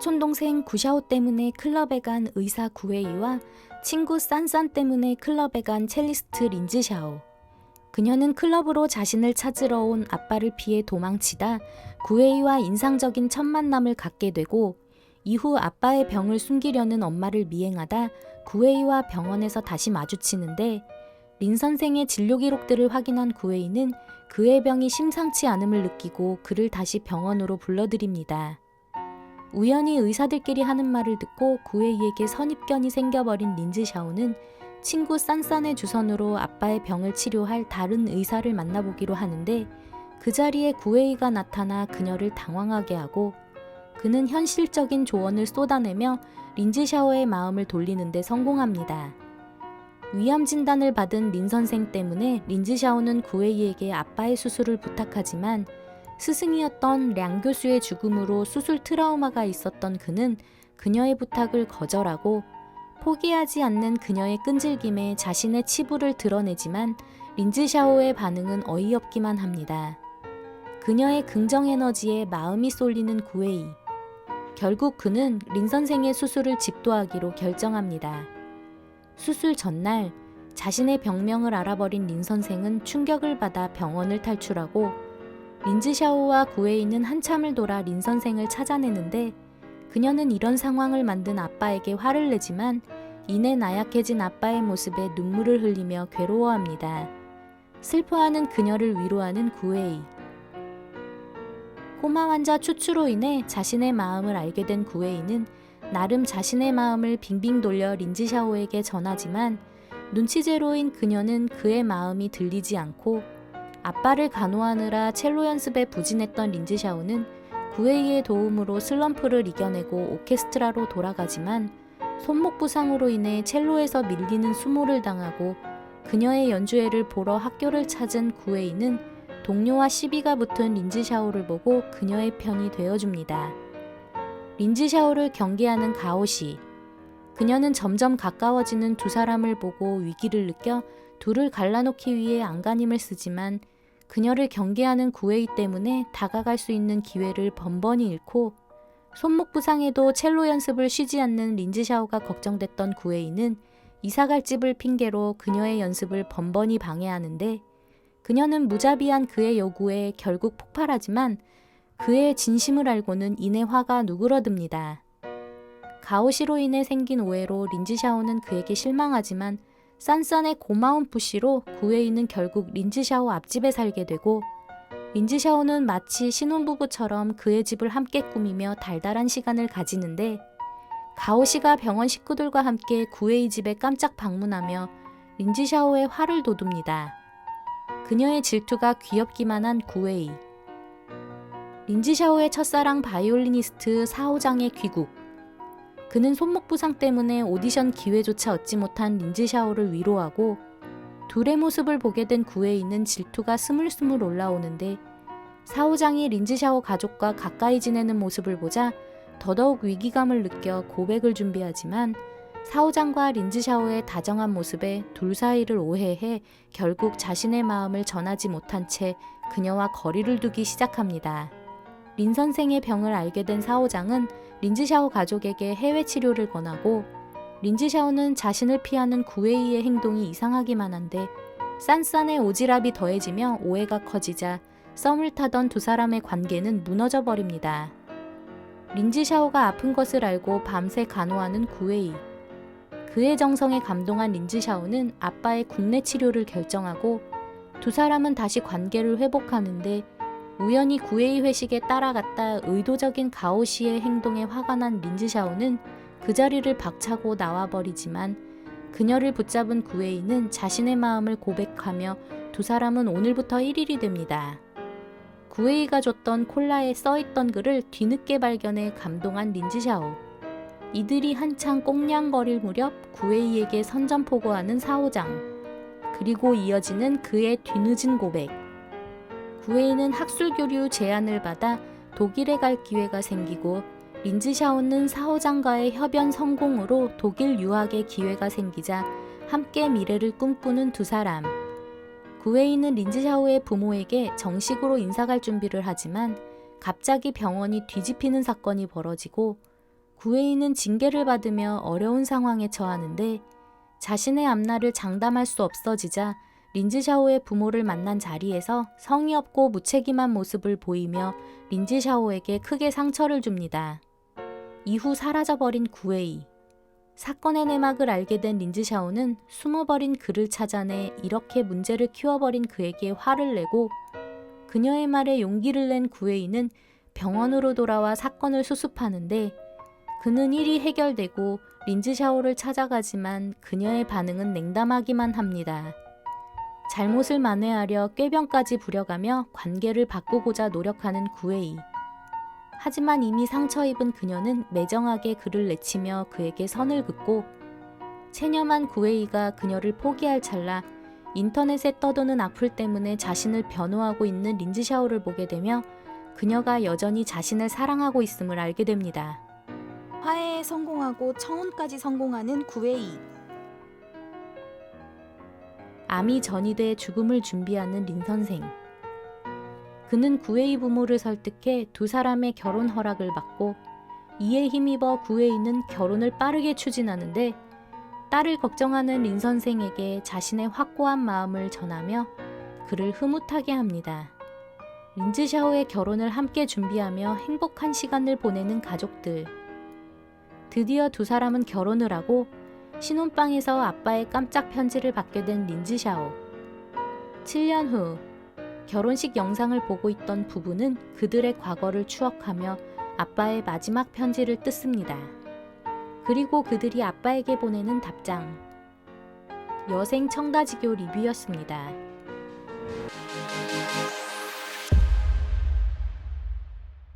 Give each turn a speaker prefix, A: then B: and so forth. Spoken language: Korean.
A: 사촌동생 구샤오 때문에 클럽에 간 의사 구웨이와 친구 싼싼 때문에 클럽에 간 첼리스트 린즈샤오. 그녀는 클럽으로 자신을 찾으러 온 아빠를 피해 도망치다 구웨이와 인상적인 첫 만남을 갖게 되고, 이후 아빠의 병을 숨기려는 엄마를 미행하다 구웨이와 병원에서 다시 마주치는데, 린 선생의 진료 기록들을 확인한 구웨이는 그의 병이 심상치 않음을 느끼고 그를 다시 병원으로 불러들입니다. 우연히 의사들끼리 하는 말을 듣고 구웨이에게 선입견이 생겨버린 린즈샤오는 친구 싼싼의 주선으로 아빠의 병을 치료할 다른 의사를 만나보기로 하는데, 그 자리에 구웨이가 나타나 그녀를 당황하게 하고, 그는 현실적인 조언을 쏟아내며 린즈샤오의 마음을 돌리는 데 성공합니다. 위암 진단을 받은 린 선생 때문에 린즈샤오는 구웨이에게 아빠의 수술을 부탁하지만, 스승이었던 량 교수의 죽음으로 수술 트라우마가 있었던 그는 그녀의 부탁을 거절하고, 포기하지 않는 그녀의 끈질김에 자신의 치부를 드러내지만 린즈샤오의 반응은 어이없기만 합니다. 그녀의 긍정 에너지에 마음이 쏠리는 구웨이. 결국 그는 린 선생의 수술을 집도하기로 결정합니다. 수술 전날 자신의 병명을 알아버린 린 선생은 충격을 받아 병원을 탈출하고, 린즈샤오와 구웨이는 한참을 돌아 린 선생을 찾아내는데, 그녀는 이런 상황을 만든 아빠에게 화를 내지만 이내 나약해진 아빠의 모습에 눈물을 흘리며 괴로워합니다. 슬퍼하는 그녀를 위로하는 구웨이. 코마 환자 추추로 인해 자신의 마음을 알게 된 구웨이는 나름 자신의 마음을 빙빙 돌려 린즈샤오에게 전하지만, 눈치제로인 그녀는 그의 마음이 들리지 않고, 아빠를 간호하느라 첼로 연습에 부진했던 린즈샤오는 구웨이의 도움으로 슬럼프를 이겨내고 오케스트라로 돌아가지만, 손목 부상으로 인해 첼로에서 밀리는 수모를 당하고 그녀의 연주회를 보러 학교를 찾은 구웨이는 동료와 시비가 붙은 린즈샤오를 보고 그녀의 편이 되어줍니다. 린즈샤오를 경계하는 가오시. 그녀는 점점 가까워지는 두 사람을 보고 위기를 느껴 둘을 갈라놓기 위해 안간힘을 쓰지만, 그녀를 경계하는 구웨이 때문에 다가갈 수 있는 기회를 번번이 잃고, 손목 부상에도 첼로 연습을 쉬지 않는 린즈샤오가 걱정됐던 구웨이는 이사갈 집을 핑계로 그녀의 연습을 번번이 방해하는데, 그녀는 무자비한 그의 요구에 결국 폭발하지만 그의 진심을 알고는 이내 화가 누그러듭니다. 가오시로 인해 생긴 오해로 린즈샤오는 그에게 실망하지만, 싼싼의 고마운 푸시로 구웨이는 결국 린즈샤오 앞집에 살게 되고, 린즈샤오는 마치 신혼부부처럼 그의 집을 함께 꾸미며 달달한 시간을 가지는데, 가오시가 병원 식구들과 함께 구웨이 집에 깜짝 방문하며 린즈샤오의 화를 돋웁니다. 그녀의 질투가 귀엽기만 한 구웨이. 린즈샤오의 첫사랑 바이올리니스트 사오장의 귀국. 그는 손목 부상 때문에 오디션 기회조차 얻지 못한 린즈샤오를 위로하고, 둘의 모습을 보게 된 구웨이는 질투가 스물스물 올라오는데, 사오장이 린즈샤오 가족과 가까이 지내는 모습을 보자 더더욱 위기감을 느껴 고백을 준비하지만, 사오장과 린즈샤오의 다정한 모습에 둘 사이를 오해해 결국 자신의 마음을 전하지 못한 채 그녀와 거리를 두기 시작합니다. 린 선생의 병을 알게 된 사오장은 린즈샤오 가족에게 해외 치료를 권하고, 린즈샤오는 자신을 피하는 구웨이의 행동이 이상하기만 한데, 싼싼의 오지랖이 더해지며 오해가 커지자 썸을 타던 두 사람의 관계는 무너져 버립니다. 린즈샤오가 아픈 것을 알고 밤새 간호하는 구웨이. 그의 정성에 감동한 린즈샤오는 아빠의 국내 치료를 결정하고, 두 사람은 다시 관계를 회복하는데, 우연히 구웨이 회식에 따라갔다 의도적인 가오시의 행동에 화가 난 린즈샤오는 그 자리를 박차고 나와버리지만, 그녀를 붙잡은 구웨이는 자신의 마음을 고백하며 두 사람은 오늘부터 1일이 됩니다. 구웨이가 줬던 콜라에 써있던 글을 뒤늦게 발견해 감동한 린즈샤오. 이들이 한창 꽁냥거릴 무렵 구웨이에게 선전포고하는 사오장. 그리고 이어지는 그의 뒤늦은 고백. 구웨이는 학술교류 제안을 받아 독일에 갈 기회가 생기고, 린즈샤오는 사오장과의 협연 성공으로 독일 유학의 기회가 생기자 함께 미래를 꿈꾸는 두 사람. 구웨이는 린즈샤오의 부모에게 정식으로 인사갈 준비를 하지만 갑자기 병원이 뒤집히는 사건이 벌어지고, 구웨이는 징계를 받으며 어려운 상황에 처하는데 자신의 앞날을 장담할 수 없어지자 린즈샤오의 부모를 만난 자리에서 성의 없고 무책임한 모습을 보이며 린즈샤오에게 크게 상처를 줍니다. 이후 사라져버린 구웨이. 사건의 내막을 알게 된 린즈샤오는 숨어버린 그를 찾아내 이렇게 문제를 키워버린 그에게 화를 내고 그녀의 말에 용기를 낸 구웨이는 병원으로 돌아와 사건을 수습하는데 그는 일이 해결되고 린즈샤오를 찾아가지만 그녀의 반응은 냉담하기만 합니다. 잘못을 만회하려 꾀병까지 부려가며 관계를 바꾸고자 노력하는 구웨이. 하지만 이미 상처 입은 그녀는 매정하게 그를 내치며 그에게 선을 긋고 체념한 구웨이가 그녀를 포기할 찰나 인터넷에 떠도는 악플 때문에 자신을 변호하고 있는 린즈샤오를 보게 되며 그녀가 여전히 자신을 사랑하고 있음을 알게 됩니다.
B: 화해에 성공하고 청혼까지 성공하는 구웨이.
A: 암이 전이돼 죽음을 준비하는 린 선생. 그는 구웨이 부모를 설득해 두 사람의 결혼 허락을 받고 이에 힘입어 구웨이는 결혼을 빠르게 추진하는데 딸을 걱정하는 린 선생에게 자신의 확고한 마음을 전하며 그를 흐뭇하게 합니다. 린즈샤오의 결혼을 함께 준비하며 행복한 시간을 보내는 가족들. 드디어 두 사람은 결혼을 하고 신혼방에서 아빠의 깜짝 편지를 받게 된 린즈샤오. 7년 후 결혼식 영상을 보고 있던 부부는 그들의 과거를 추억하며 아빠의 마지막 편지를 뜯습니다. 그리고 그들이 아빠에게 보내는 답장. 여생 청다지교 리뷰였습니다.